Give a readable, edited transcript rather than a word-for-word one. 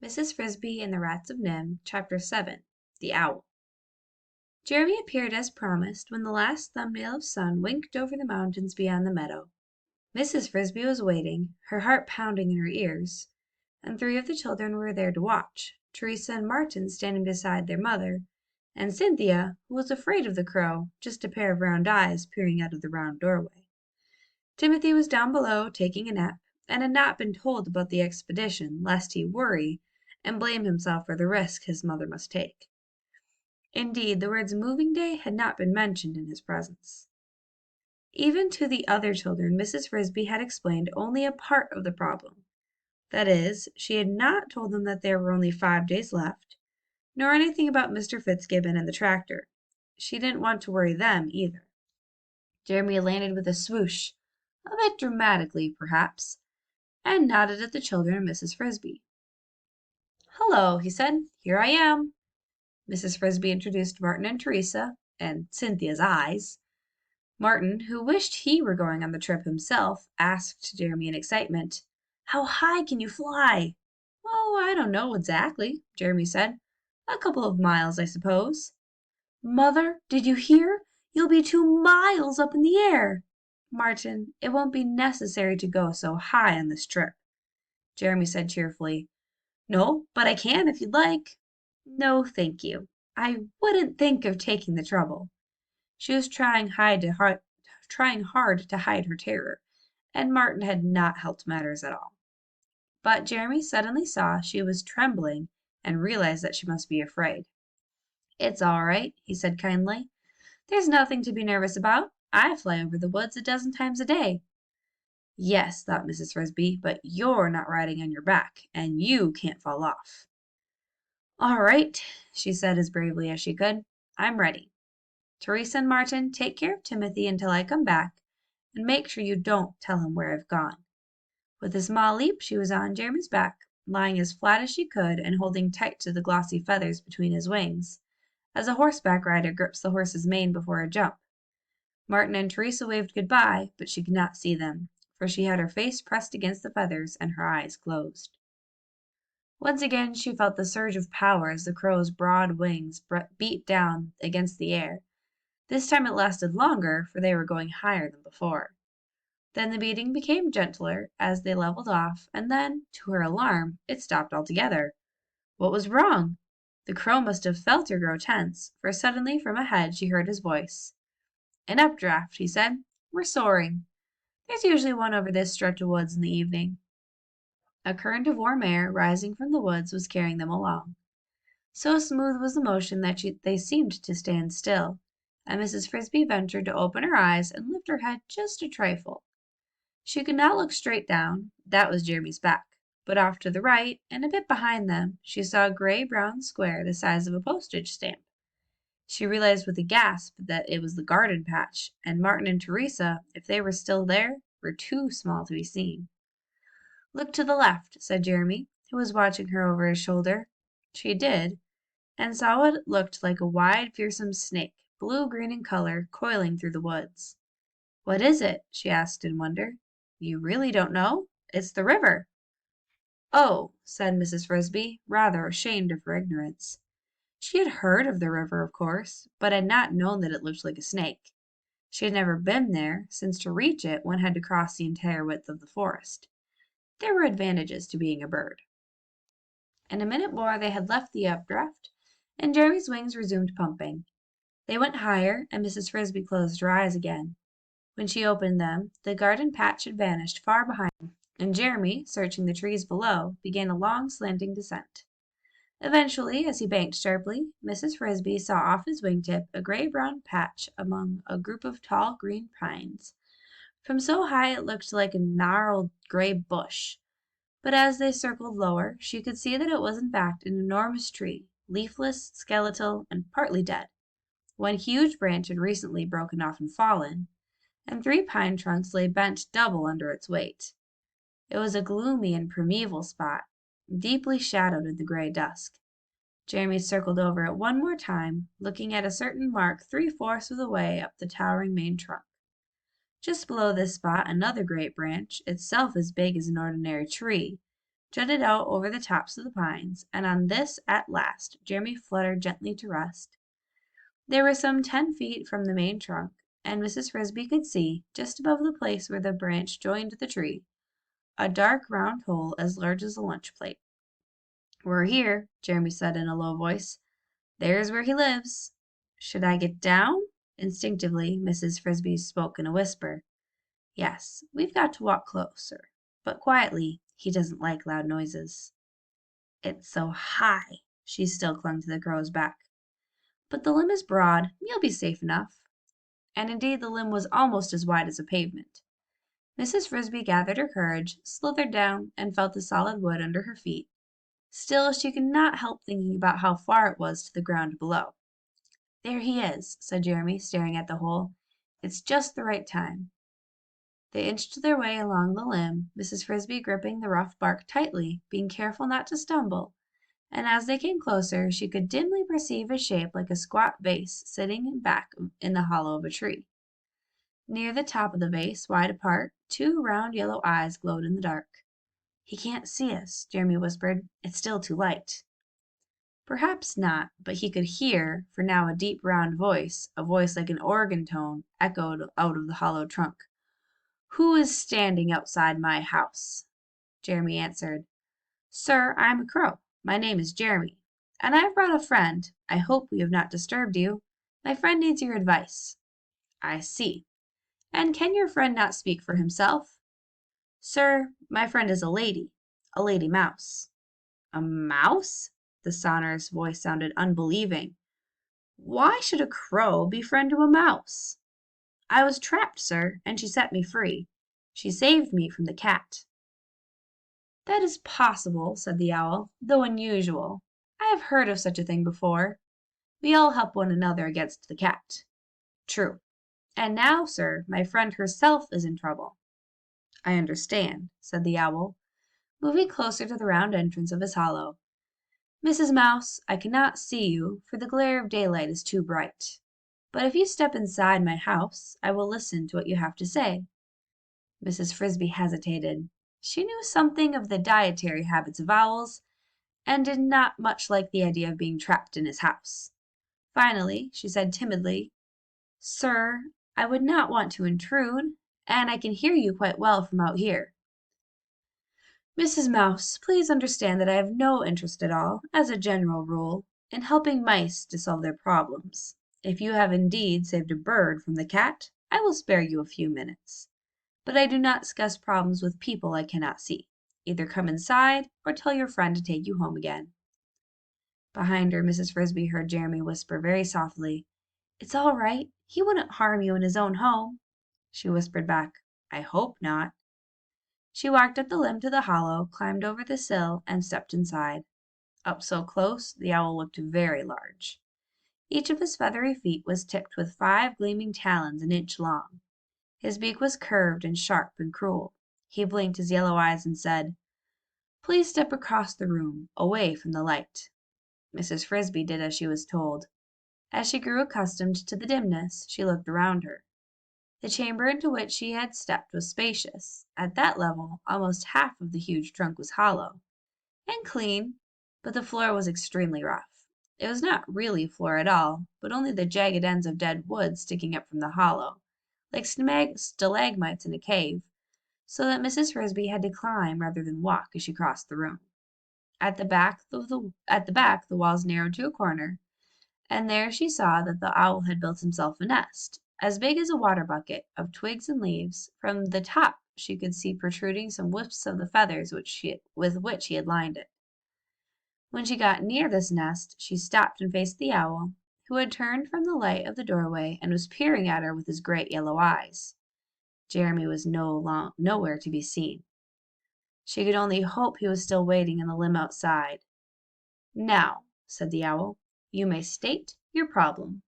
Mrs. Frisby and the Rats of Nim, Chapter 7 The Owl. Jeremy appeared as promised when the last thumbnail of sun winked over the mountains beyond the meadow. Mrs. Frisby was waiting, her heart pounding in her ears, and three of the children were there to watch, Teresa and Martin standing beside their mother, and Cynthia, who was afraid of the crow, just a pair of round eyes peering out of the round doorway. Timothy was down below taking a nap, and had not been told about the expedition lest he worry and blame himself for the risk his mother must take. Indeed, the words moving day had not been mentioned in his presence. Even to the other children, Mrs. Frisby had explained only a part of the problem. That is, she had not told them that there were only 5 days left, nor anything about Mr. Fitzgibbon and the tractor. She didn't want to worry them either. Jeremy landed with a swoosh, a bit dramatically perhaps, and nodded at the children and Mrs. Frisby. "Hello," he said. "Here I am." Mrs. Frisby introduced Martin and Teresa, and Cynthia's eyes. Martin, who wished he were going on the trip himself, asked Jeremy in excitement, "How high can you fly?" "Oh, I don't know exactly," Jeremy said. "A couple of miles, I suppose." "Mother, did you hear? You'll be 2 miles up in the air." "Martin, it won't be necessary to go so high on this trip," Jeremy said cheerfully. "No, but I can if you'd like." "No, thank you. I wouldn't think of taking the trouble." She was trying hard to hide her terror, and Martin had not helped matters at all. But Jeremy suddenly saw she was trembling and realized that she must be afraid. "It's all right," he said kindly. "There's nothing to be nervous about. I fly over the woods a dozen times a day." "Yes," thought Mrs. Frisby, "but you're not riding on your back, and you can't fall off." "All right," she said as bravely as she could. "I'm ready. Teresa and Martin, take care of Timothy until I come back, and make sure you don't tell him where I've gone." With a small leap she was on Jeremy's back, lying as flat as she could and holding tight to the glossy feathers between his wings, as a horseback rider grips the horse's mane before a jump. Martin and Teresa waved goodbye, but she could not see them, for she had her face pressed against the feathers and her eyes closed. Once again she felt the surge of power as the crow's broad wings beat down against the air. This time it lasted longer, for they were going higher than before. Then the beating became gentler as they leveled off, and then, to her alarm, it stopped altogether. What was wrong? The crow must have felt her grow tense, for suddenly from ahead she heard his voice. "An updraft," he said. "We're soaring. There's usually one over this stretch of woods in the evening." A current of warm air rising from the woods was carrying them along. So smooth was the motion that they seemed to stand still, and Mrs. Frisby ventured to open her eyes and lift her head just a trifle. She could not look straight down, that was Jeremy's back, but off to the right, and a bit behind them, she saw a gray-brown square the size of a postage stamp. She realized with a gasp that it was the garden patch, and Martin and Teresa, if they were still there, were too small to be seen. "Look to the left," said Jeremy, who was watching her over his shoulder. She did, and saw what looked like a wide, fearsome snake, blue-green in color, coiling through the woods. "What is it?" she asked in wonder. "You really don't know? It's the river." "Oh," said Mrs. Frisby, rather ashamed of her ignorance. She had heard of the river, of course, but had not known that it looked like a snake. She had never been there, since to reach it one had to cross the entire width of the forest. There were advantages to being a bird. In a minute more they had left the updraft, and Jeremy's wings resumed pumping. They went higher, and Mrs. Frisby closed her eyes again. When she opened them, the garden patch had vanished far behind them, and Jeremy, searching the trees below, began a long slanting descent. Eventually, as he banked sharply, Mrs. Frisby saw off his wingtip a gray-brown patch among a group of tall green pines. From so high it looked like a gnarled gray bush, but as they circled lower, she could see that it was in fact an enormous tree, leafless, skeletal, and partly dead. One huge branch had recently broken off and fallen, and 3 pine trunks lay bent double under its weight. It was a gloomy and primeval spot, deeply shadowed in the gray dusk. Jeremy circled over it one more time, looking at a certain mark 3/4 of the way up the towering main trunk. Just below this spot another great branch, itself as big as an ordinary tree, jutted out over the tops of the pines, and on this at last Jeremy fluttered gently to rest. They were some 10 feet from the main trunk, and Mrs. Frisby could see, just above the place where the branch joined the tree, a dark round hole as large as a lunch plate. "We're here," Jeremy said in a low voice. "There's where he lives." "Should I get down?" Instinctively, Mrs. Frisby spoke in a whisper. "Yes, we've got to walk closer, but quietly. He doesn't like loud noises." "It's so high." She still clung to the crow's back. "But the limb is broad. You'll be safe enough." And indeed the limb was almost as wide as a pavement. Mrs. Frisby gathered her courage, slithered down, and felt the solid wood under her feet. Still, she could not help thinking about how far it was to the ground below. "There he is," said Jeremy, staring at the hole. "It's just the right time." They inched their way along the limb, Mrs. Frisby gripping the rough bark tightly, being careful not to stumble, and as they came closer she could dimly perceive a shape like a squat vase sitting back in the hollow of a tree. Near the top of the vase, wide apart, two round yellow eyes glowed in the dark. "He can't see us," Jeremy whispered. "It's still too light." Perhaps not, but he could hear, for now a deep round voice, a voice like an organ tone, echoed out of the hollow trunk. "Who is standing outside my house?" Jeremy answered, "Sir, I am a crow. My name is Jeremy, and I have brought a friend. I hope we have not disturbed you. My friend needs your advice." "I see. And can your friend not speak for himself?" "Sir, my friend is a lady mouse." "A mouse?" The sonorous voice sounded unbelieving. "Why should a crow be friend to a mouse?" "I was trapped, sir, and she set me free. She saved me from the cat." "That is possible," said the owl, "though unusual. I have heard of such a thing before. We all help one another against the cat." "True. And now, sir, my friend herself is in trouble." "I understand," said the owl, moving closer to the round entrance of his hollow. "Mrs. Mouse, I cannot see you, for the glare of daylight is too bright. But if you step inside my house, I will listen to what you have to say." Mrs. Frisby hesitated. She knew something of the dietary habits of owls, and did not much like the idea of being trapped in his house. Finally, she said timidly, "Sir, I would not want to intrude, and I can hear you quite well from out here." "Mrs. Mouse, please understand that I have no interest at all, as a general rule, in helping mice to solve their problems. If you have indeed saved a bird from the cat, I will spare you a few minutes. But I do not discuss problems with people I cannot see. Either come inside or tell your friend to take you home again." Behind her, Mrs. Frisby heard Jeremy whisper very softly, "It's all right. He wouldn't harm you in his own home." She whispered back, "I hope not." She walked up the limb to the hollow, climbed over the sill, and stepped inside. Up so close, the owl looked very large. Each of his feathery feet was tipped with 5 gleaming talons an inch long. His beak was curved and sharp and cruel. He blinked his yellow eyes and said, "Please step across the room, away from the light." Mrs. Frisby did as she was told. As she grew accustomed to the dimness, she looked around her. The chamber into which she had stepped was spacious. At that level, almost half of the huge trunk was hollow and clean, but the floor was extremely rough. It was not really floor at all, but only the jagged ends of dead wood sticking up from the hollow, like stalagmites in a cave, so that Mrs. Frisby had to climb rather than walk as she crossed the room. At the back the walls narrowed to a corner, and there she saw that the owl had built himself a nest, as big as a water bucket, of twigs and leaves. From the top she could see protruding some wisps of the feathers with which he had lined it. When she got near this nest, she stopped and faced the owl, who had turned from the light of the doorway and was peering at her with his great yellow eyes. Jeremy was nowhere to be seen. She could only hope he was still waiting in the limb outside. "Now," said the owl, "you may state your problem."